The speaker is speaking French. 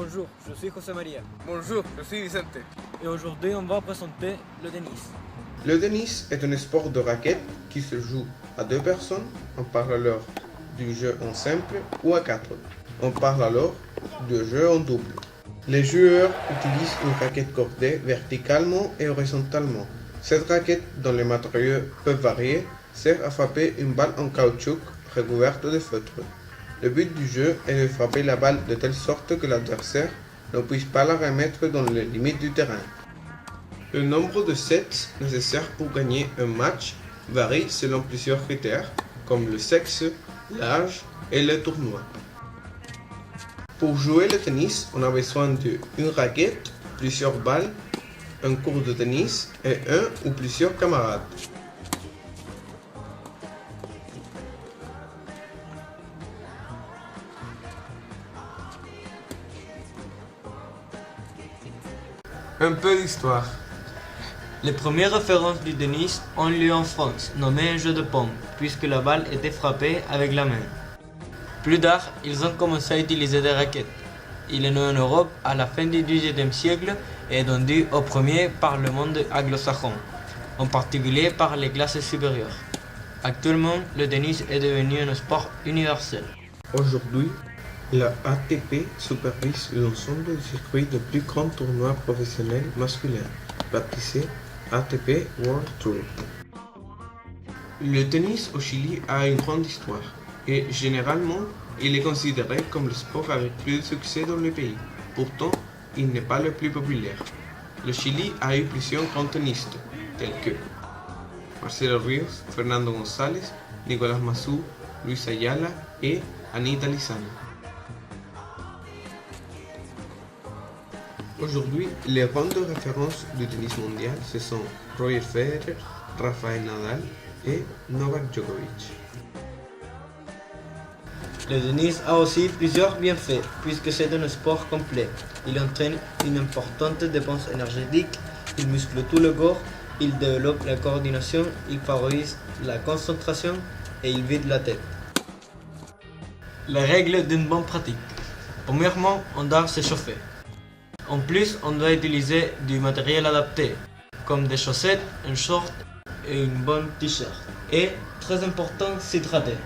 Bonjour, je suis José María Bonjour, je suis Vicente. et aujourd'hui on va présenter le tennis. Le tennis est un sport de raquette qui se joue à deux personnes. On parle alors du jeu en simple ou à quatre. On parle alors du jeu en double. Les joueurs utilisent une raquette cordée verticalement et horizontalement. Cette raquette, dont les matériaux peuvent varier, sert à frapper une balle en caoutchouc recouverte de feutre. Le but du jeu est de frapper la balle de telle sorte que l'adversaire ne puisse pas la remettre dans les limites du terrain. Le nombre de sets nécessaires pour gagner un match varie selon plusieurs critères, comme le sexe, l'âge et le tournoi. Pour jouer le tennis, on a besoin d'une raquette, plusieurs balles, un court de tennis et un ou plusieurs camarades. Un peu d'histoire. Les premières références du tennis ont lieu en France, nommé un jeu de paume, puisque la balle était frappée avec la main. Plus tard, ils ont commencé à utiliser des raquettes. Il est né en Europe à la fin du XVIIIe siècle et est vendu au premier par le monde anglo-saxon, en particulier par les classes supérieures. Actuellement, le tennis est devenu un sport universel. Aujourd'hui, la ATP supervise l'ensemble du circuit des plus grands tournois professionnels masculins, baptisé ATP World Tour. Le tennis au Chili a une grande histoire et généralement, il est considéré comme le sport avec plus de succès dans le pays. Pourtant, il n'est pas le plus populaire. Le Chili a eu plusieurs grands tennistes, tels que Marcelo Ríos, Fernando González, Nicolás Massú, Luis Ayala et Anita Lizana. Aujourd'hui, les grandes références du tennis mondial, ce sont Roger Federer, Rafael Nadal et Novak Djokovic. Le tennis a aussi plusieurs bienfaits, puisque c'est un sport complet. Il entraîne une importante dépense énergétique, il muscle tout le corps, il développe la coordination, il favorise la concentration et il vide la tête. Les règles d'une bonne pratique. Premièrement, on doit s'échauffer. En plus, on doit utiliser du matériel adapté, comme des chaussettes, un short et une bonne t-shirt. Et, très important, s'hydrater.